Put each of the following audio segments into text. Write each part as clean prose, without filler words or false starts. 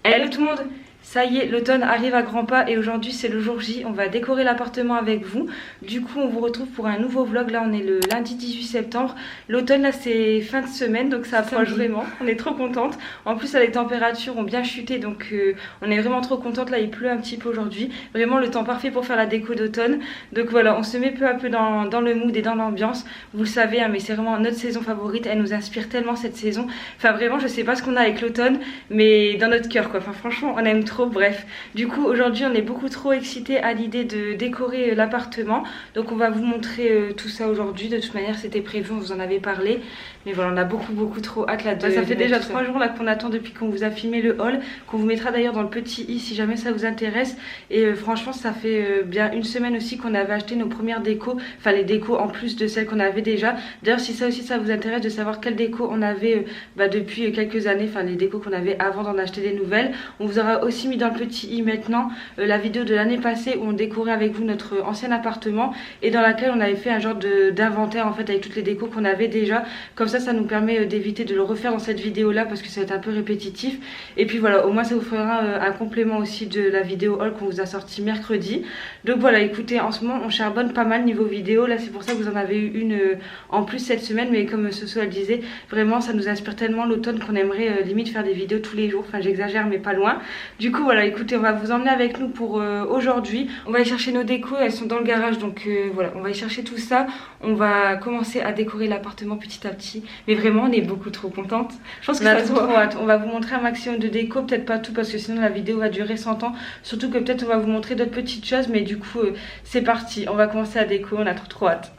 Hello tout le monde, ça y est, l'automne arrive à grands pas et aujourd'hui c'est le jour J, on va décorer l'appartement avec vous. Du coup on vous retrouve pour un nouveau vlog, là on est le lundi 18 septembre. L'automne là c'est fin de semaine donc ça approche vraiment, on est trop contente. En plus les températures ont bien chuté donc on est vraiment trop contente, là il pleut un petit peu aujourd'hui. Vraiment le temps parfait pour faire la déco d'automne. Donc voilà, on se met peu à peu dans le mood et dans l'ambiance. Vous le savez hein, mais c'est vraiment notre saison favorite, elle nous inspire tellement cette saison. Enfin vraiment je sais pas ce qu'on a avec l'automne mais dans notre cœur quoi, enfin franchement on aime trop. Bref, du coup aujourd'hui on est beaucoup trop excités à l'idée de décorer l'appartement. Donc on va vous montrer tout ça aujourd'hui. De toute manière c'était prévu, on vous en avait parlé. Mais voilà, on a beaucoup trop hâte là. Ça fait déjà 3 jours là qu'on attend depuis qu'on vous a filmé le haul, qu'on vous mettra d'ailleurs dans le petit i si jamais ça vous intéresse. Et franchement ça fait bien une semaine aussi qu'on avait acheté nos premières décos, enfin les décos en plus de celles qu'on avait déjà. D'ailleurs si ça aussi ça vous intéresse de savoir quelle déco on avait depuis quelques années, enfin les décos qu'on avait avant d'en acheter des nouvelles, on vous aura aussi mis dans le petit i maintenant la vidéo de l'année passée où on décorait avec vous notre ancien appartement et dans laquelle on avait fait un genre d'inventaire en fait avec toutes les décos qu'on avait déjà. Comme ça nous permet d'éviter de le refaire dans cette vidéo là parce que ça va être un peu répétitif. Et puis voilà, au moins ça vous fera un complément aussi de la vidéo haul qu'on vous a sorti mercredi. Donc voilà, écoutez, en ce moment on charbonne pas mal niveau vidéo. Là c'est pour ça que vous en avez eu une en plus cette semaine. Mais comme Soso elle disait, vraiment ça nous inspire tellement l'automne qu'on aimerait limite faire des vidéos tous les jours. Enfin j'exagère mais pas loin. Du coup voilà, écoutez, on va vous emmener avec nous pour aujourd'hui. On va aller chercher nos décos, elles sont dans le garage. Donc voilà, on va aller chercher tout ça. On va commencer à décorer l'appartement petit à petit. Mais vraiment on est beaucoup trop contente. Je pense que ça a trop hâte. On va vous montrer un maximum de déco, peut-être pas tout parce que sinon la vidéo va durer 100 ans. Surtout que peut-être on va vous montrer d'autres petites choses. Mais du coup c'est parti, on va commencer à déco, on a trop hâte.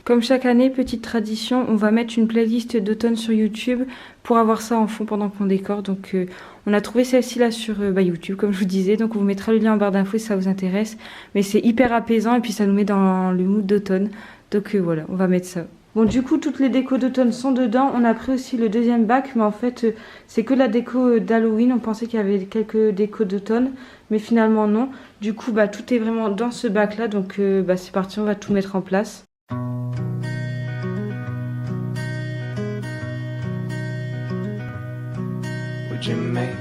Comme chaque année, petite tradition, on va mettre une playlist d'automne sur YouTube pour avoir ça en fond pendant qu'on décore. Donc on a trouvé celle-ci là sur YouTube comme je vous disais. Donc on vous mettra le lien en barre d'infos si ça vous intéresse. Mais c'est hyper apaisant et puis ça nous met dans le mood d'automne. Donc voilà, on va mettre ça. Bon du coup toutes les décos d'automne sont dedans. On a pris aussi le deuxième bac mais en fait c'est que la déco d'Halloween. On pensait qu'il y avait quelques décos d'automne mais finalement non. Du coup tout est vraiment dans ce bac là. Donc c'est parti, on va tout mettre en place. Would you make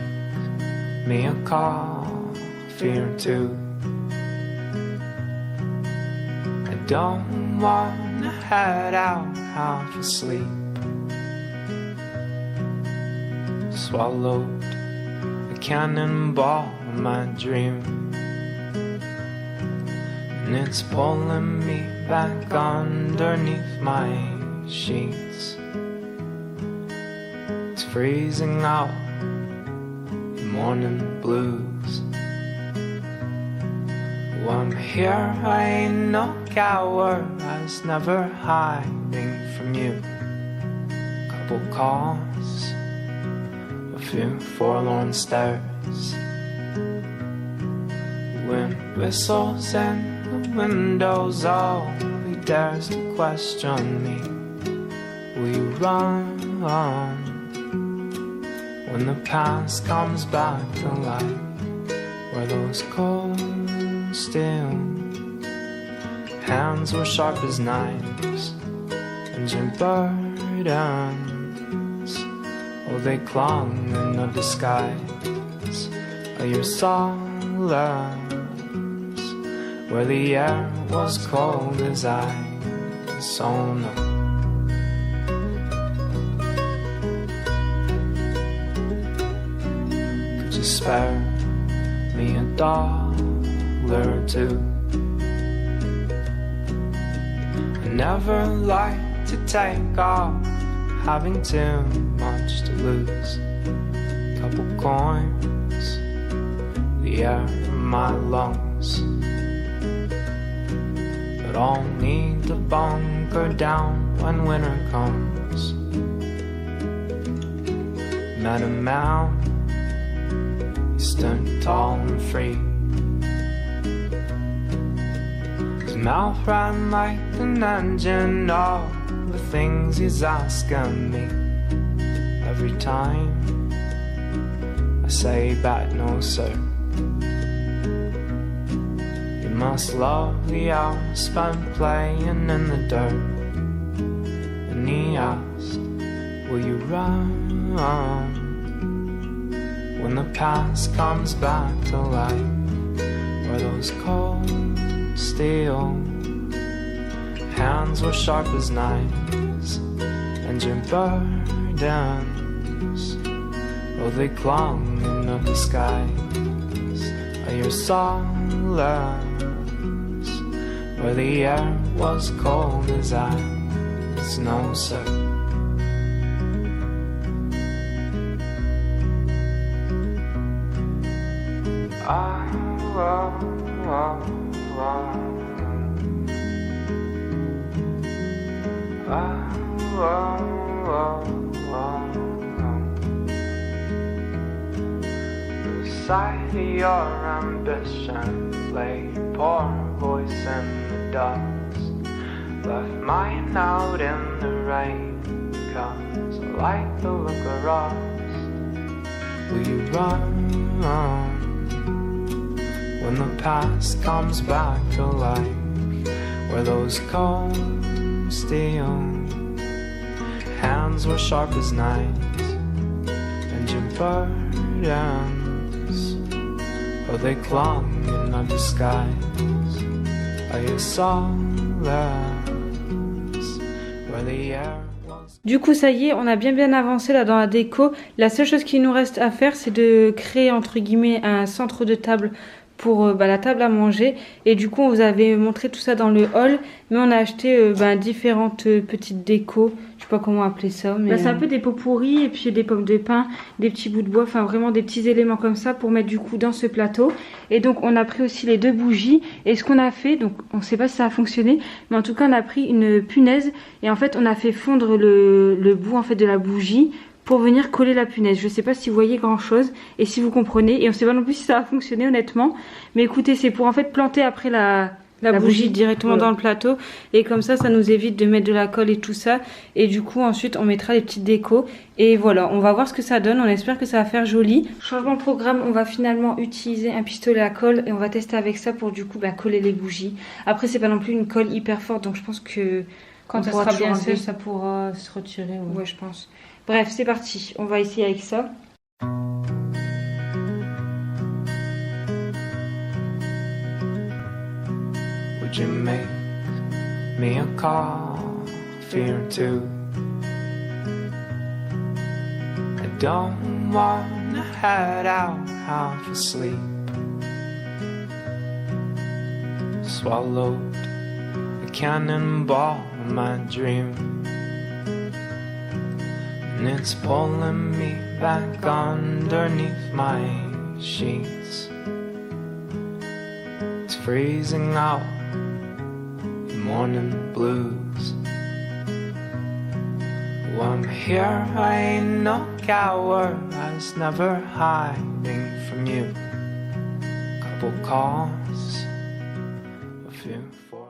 me a coffee or two? I don't wanna head out half asleep. Swallowed a cannonball in my dream, and it's pulling me back underneath my sheets. It's freezing out morning blues. Oh, I'm here, I ain't no coward, I was never hiding from you. Couple calls, a few forlorn stares. Wind whistles and the windows, all he dares to question me. Will you run when the past comes back to life, where those cold steel hands were sharp as knives, and your burdens, oh they clung in no disguise, oh your solace, where the air was cold as ice, oh no. Spare me $1 or two. I never like to take off, having too much to lose. Couple coins, the air in my lungs, but I'll need to bunker down when winter comes. Met a man, stood tall and free. His mouth ran like an engine of the things he's asking me. Every time I say back no sir. You must love the hours spent playing in the dirt. And he asked, will you run when the past comes back to life? Where those cold steel hands were sharp as knives, and your burdens, oh, they clung in no disguise. Are your solace, where the air was cold as ice? No, sir. Beside your ambition lay your poor voice in the dust. Left mine out in the rain, 'cause I like the look of rust. Will you run when the past comes back to life? Where those cold steel hands were sharp as knives, and your burdens, oh, they clung in no disguise. Are you solace, where the air was... Du coup ça y est, on a bien avancé là dans la déco. La seule chose qu'il nous reste à faire, c'est de créer entre guillemets un centre de table pour la table à manger. Et du coup on vous avait montré tout ça dans le hall, mais on a acheté différentes petites décos, je sais pas comment appeler ça, mais c'est un peu des pots pourris et puis des pommes de pin, des petits bouts de bois, enfin vraiment des petits éléments comme ça pour mettre du coup dans ce plateau. Et donc on a pris aussi les 2 bougies, et ce qu'on a fait, donc on sait pas si ça a fonctionné, mais en tout cas on a pris une punaise et en fait on a fait fondre le bout en fait de la bougie pour venir coller la punaise. Je sais pas si vous voyez grand chose et si vous comprenez, et on sait pas non plus si ça a fonctionné honnêtement, mais écoutez, c'est pour en fait planter après la bougie directement dans le plateau, et comme ça nous évite de mettre de la colle et tout ça. Et du coup ensuite on mettra les petites décos, et voilà, on va voir ce que ça donne. On espère que ça va faire joli. Changement de programme, on va finalement utiliser un pistolet à colle et on va tester avec ça pour du coup coller les bougies. Après c'est pas non plus une colle hyper forte, donc je pense que quand ça sera bien sèche ça pourra se retirer. Ouais, je pense. Bref, c'est parti, on va essayer avec ça. Would you make me a coffee or two? I don't wanna head out half asleep. Swallowed a cannonball in my dream, and it's pulling me back underneath my sheets. It's freezing out the morning blues. Oh, I'm here, I ain't no coward, I was never hiding from you. Couple calls, a few.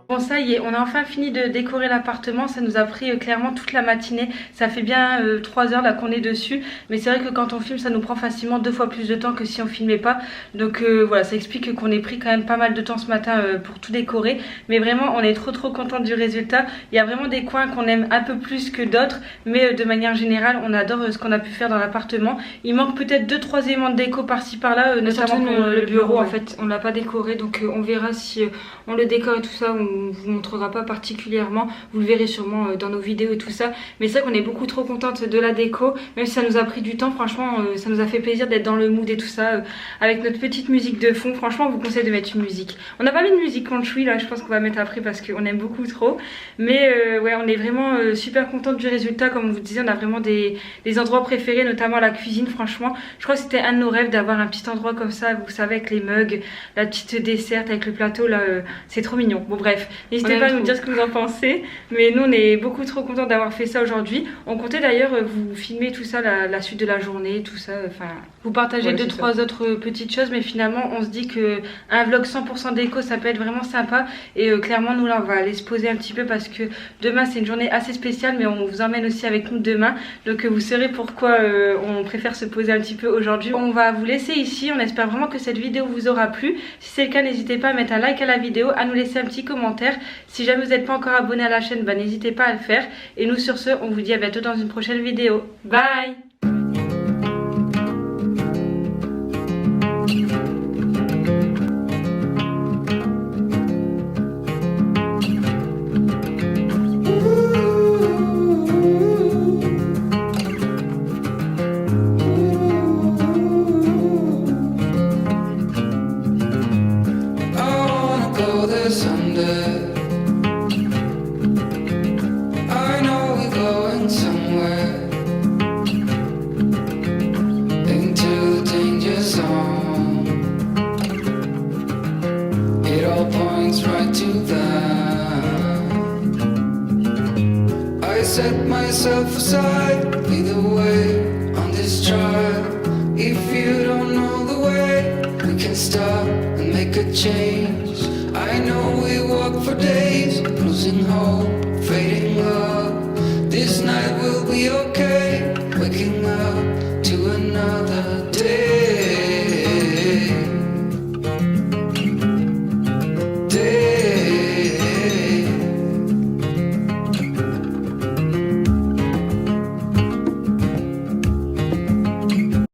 Bon ça y est, on a enfin fini de décorer l'appartement. Ça nous a pris clairement toute la matinée. Ça fait bien 3 heures là qu'on est dessus. Mais c'est vrai que quand on filme, ça nous prend facilement 2 fois plus de temps que si on filmait pas. Donc voilà, ça explique qu'on ait pris quand même pas mal de temps ce matin pour tout décorer. Mais vraiment, on est trop content du résultat. Il y a vraiment des coins qu'on aime un peu plus que d'autres. Mais de manière générale, on adore ce qu'on a pu faire dans l'appartement. Il manque peut-être 2-3 éléments de déco par-ci par-là. Notamment le bureau, en fait, on l'a pas décoré. Donc on verra si on le décore et tout ça. On vous montrera pas particulièrement, vous le verrez sûrement dans nos vidéos et tout ça, mais c'est vrai qu'on est beaucoup trop contente de la déco, même si ça nous a pris du temps. Franchement ça nous a fait plaisir d'être dans le mood et tout ça, avec notre petite musique de fond. Franchement on vous conseille de mettre une musique. On n'a pas mis de musique country là, je pense qu'on va mettre après parce qu'on aime beaucoup trop, mais ouais, on est vraiment super contente du résultat. Comme on vous disait, on a vraiment des endroits préférés, notamment la cuisine. Franchement je crois que c'était un de nos rêves d'avoir un petit endroit comme ça, vous savez, avec les mugs, la petite dessert avec le plateau là, c'est trop mignon. Bon bref, N'hésitez pas à nous dire ce que vous en pensez. Mais nous, on est beaucoup trop contents d'avoir fait ça aujourd'hui. On comptait d'ailleurs vous filmer tout ça, la suite de la journée, tout ça. Enfin, vous partager 2-3 autres petites choses. Mais finalement, on se dit qu'un vlog 100% déco, ça peut être vraiment sympa. Et clairement, nous, là, on va aller se poser un petit peu parce que demain, c'est une journée assez spéciale. Mais on vous emmène aussi avec nous demain. Donc, vous saurez pourquoi on préfère se poser un petit peu aujourd'hui. On va vous laisser ici. On espère vraiment que cette vidéo vous aura plu. Si c'est le cas, n'hésitez pas à mettre un like à la vidéo, à nous laisser un petit commentaire. Si jamais vous n'êtes pas encore abonné à la chaîne, bah, n'hésitez pas à le faire. Et nous sur ce, on vous dit à bientôt dans une prochaine vidéo. Bye. Set myself aside, lead the way on this trial. If you don't know the way, we can stop and make a change. I know we walk for days, losing hope, fading love. This night will be okay, waking up